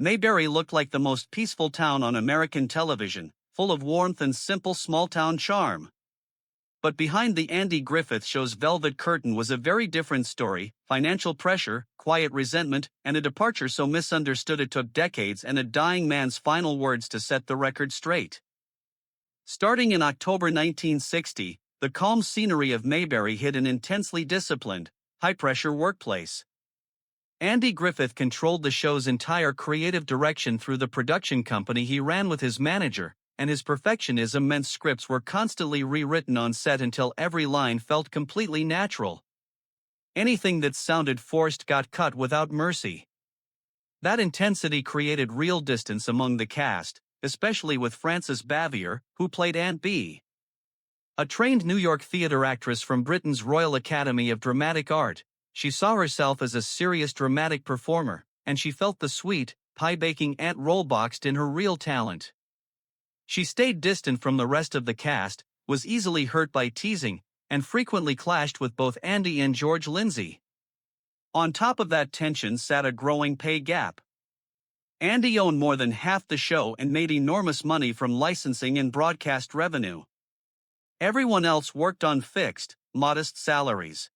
Mayberry looked like the most peaceful town on American television, full of warmth and simple small-town charm. But behind the Andy Griffith Show's velvet curtain was a very different story: financial pressure, quiet resentment, and a departure so misunderstood it took decades and a dying man's final words to set the record straight. Starting in October 1960, the calm scenery of Mayberry hid an intensely disciplined, high-pressure workplace. Andy Griffith controlled the show's entire creative direction through the production company he ran with his manager, and his perfectionism meant scripts were constantly rewritten on set until every line felt completely natural. Anything that sounded forced got cut without mercy. That intensity created real distance among the cast, especially with Frances Bavier, who played Aunt Bee. A trained New York theater actress from Britain's Royal Academy of Dramatic Art, she saw herself as a serious dramatic performer, and she felt the sweet, pie-baking Aunt role boxed in her real talent. She stayed distant from the rest of the cast, was easily hurt by teasing, and frequently clashed with both Andy and George Lindsay. On top of that tension sat a growing pay gap. Andy owned more than half the show and made enormous money from licensing and broadcast revenue. Everyone else worked on fixed, modest salaries.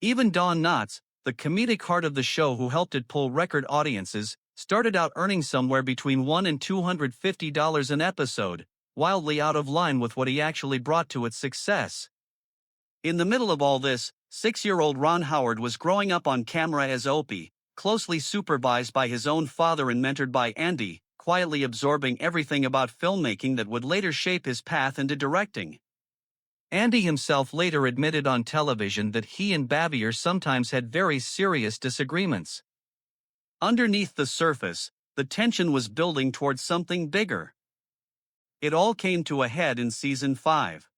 Even Don Knotts, the comedic heart of the show who helped it pull record audiences, started out earning somewhere between $1 and $250 an episode, wildly out of line with what he actually brought to its success. In the middle of all this, 6-year-old Ron Howard was growing up on camera as Opie, closely supervised by his own father and mentored by Andy, quietly absorbing everything about filmmaking that would later shape his path into directing. Andy himself later admitted on television that he and Bavier sometimes had very serious disagreements. Underneath the surface, the tension was building towards something bigger. It all came to a head in season 5.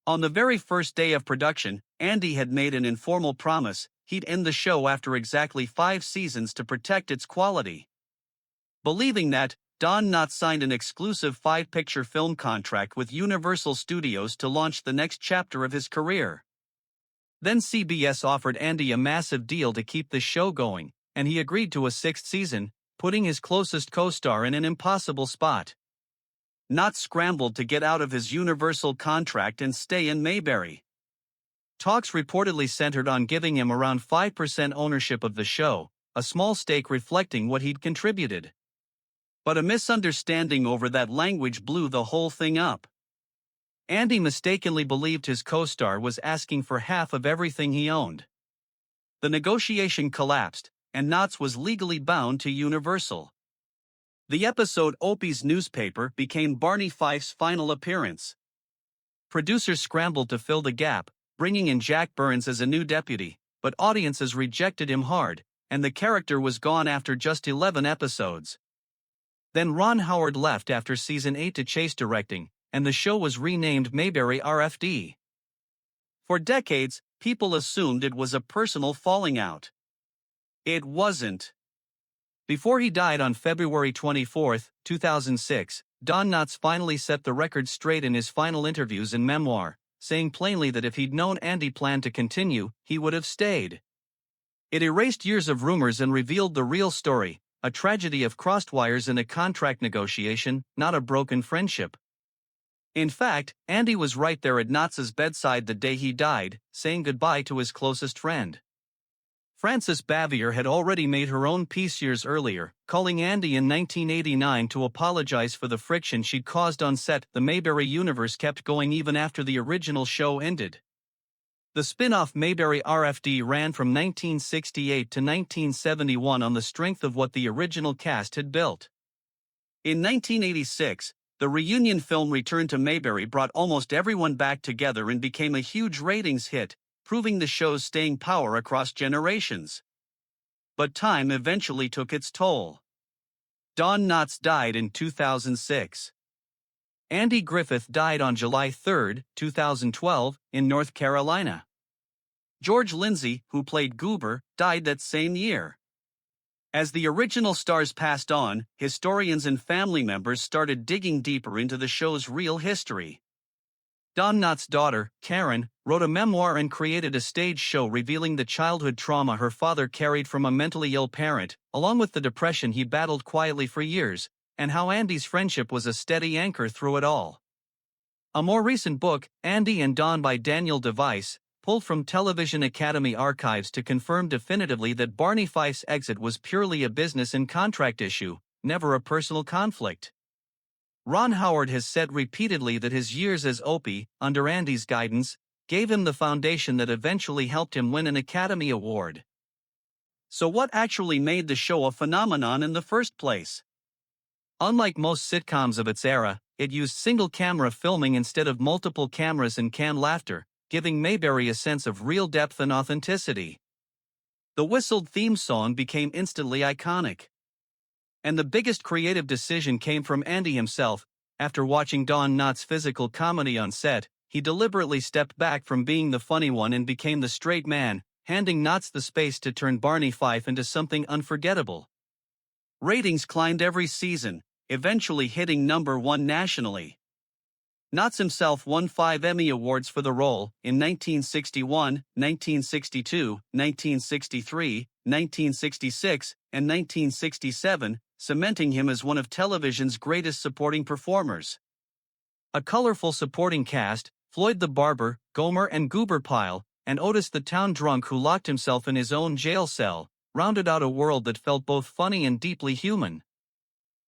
On the very first day of production, Andy had made an informal promise: he'd end the show after exactly 5 seasons to protect its quality. Believing that, Don Knotts signed an exclusive 5-picture film contract with Universal Studios to launch the next chapter of his career. Then CBS offered Andy a massive deal to keep the show going, and he agreed to a 6th season, putting his closest co-star in an impossible spot. Knotts scrambled to get out of his Universal contract and stay in Mayberry. Talks reportedly centered on giving him around 5% ownership of the show, a small stake reflecting what he'd contributed. But a misunderstanding over that language blew the whole thing up. Andy mistakenly believed his co-star was asking for half of everything he owned. The negotiation collapsed, and Knotts was legally bound to Universal. The episode Opie's Newspaper became Barney Fife's final appearance. Producers scrambled to fill the gap, bringing in Jack Burns as a new deputy, but audiences rejected him hard, and the character was gone after just 11 episodes. Then Ron Howard left after season 8 to chase directing, and the show was renamed Mayberry RFD. For decades, people assumed it was a personal falling out. It wasn't. Before he died on February 24, 2006, Don Knotts finally set the record straight in his final interviews and memoir, saying plainly that if he'd known Andy planned to continue, he would have stayed. It erased years of rumors and revealed the real story: a tragedy of crossed wires in a contract negotiation, not a broken friendship. In fact, Andy was right there at Knotts' bedside the day he died, saying goodbye to his closest friend. Frances Bavier had already made her own peace years earlier, calling Andy in 1989 to apologize for the friction she'd caused on set. The Mayberry universe kept going even after the original show ended. The spin-off Mayberry RFD ran from 1968 to 1971 on the strength of what the original cast had built. In 1986, the reunion film Return to Mayberry brought almost everyone back together and became a huge ratings hit, proving the show's staying power across generations. But time eventually took its toll. Don Knotts died in 2006. Andy Griffith died on July 3, 2012, in North Carolina. George Lindsay, who played Goober, died that same year. As the original stars passed on, historians and family members started digging deeper into the show's real history. Don Knotts' daughter, Karen, wrote a memoir and created a stage show revealing the childhood trauma her father carried from a mentally ill parent, along with the depression he battled quietly for years, and how Andy's friendship was a steady anchor through it all. A more recent book, Andy and Don by Daniel Device, pulled from Television Academy archives to confirm definitively that Barney Fife's exit was purely a business and contract issue, never a personal conflict. Ron Howard has said repeatedly that his years as Opie, under Andy's guidance, gave him the foundation that eventually helped him win an Academy Award. So what actually made the show a phenomenon in the first place? Unlike most sitcoms of its era, it used single-camera filming instead of multiple cameras and canned laughter, giving Mayberry a sense of real depth and authenticity. The whistled theme song became instantly iconic. And the biggest creative decision came from Andy himself. After watching Don Knotts' physical comedy on set, he deliberately stepped back from being the funny one and became the straight man, handing Knotts the space to turn Barney Fife into something unforgettable. Ratings climbed every season, eventually hitting #1 nationally. Knotts himself won 5 Emmy Awards for the role, in 1961, 1962, 1963, 1966, and 1967, cementing him as one of television's greatest supporting performers. A colorful supporting cast, Floyd the Barber, Gomer and Goober Pyle, and Otis the town drunk who locked himself in his own jail cell, rounded out a world that felt both funny and deeply human.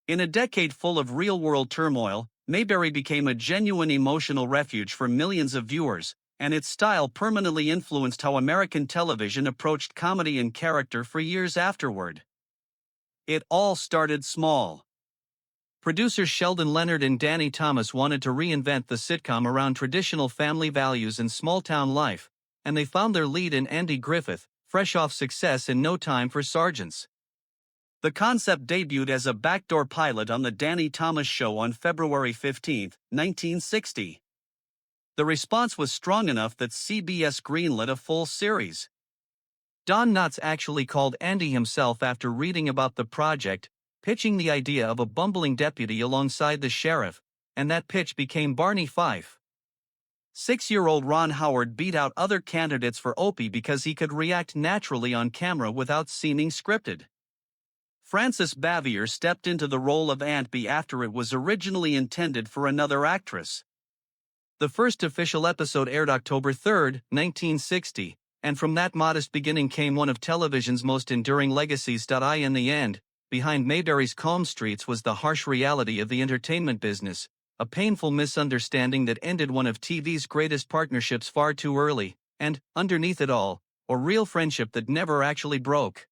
In a decade full of real-world turmoil, Mayberry became a genuine emotional refuge for millions of viewers, and its style permanently influenced how American television approached comedy and character for years afterward. It all started small. Producers Sheldon Leonard and Danny Thomas wanted to reinvent the sitcom around traditional family values and small-town life, and they found their lead in Andy Griffith, fresh off success in No Time for Sergeants. The concept debuted as a backdoor pilot on The Danny Thomas Show on February 15, 1960. The response was strong enough that CBS greenlit a full series. Don Knotts actually called Andy himself after reading about the project, pitching the idea of a bumbling deputy alongside the sheriff, and that pitch became Barney Fife. 6-year-old Ron Howard beat out other candidates for Opie because he could react naturally on camera without seeming scripted. Frances Bavier stepped into the role of Aunt Bee after it was originally intended for another actress. The first official episode aired October 3, 1960, and from that modest beginning came one of television's most enduring legacies. In the end, behind Mayberry's calm streets was the harsh reality of the entertainment business, a painful misunderstanding that ended one of TV's greatest partnerships far too early, and, underneath it all, a real friendship that never actually broke.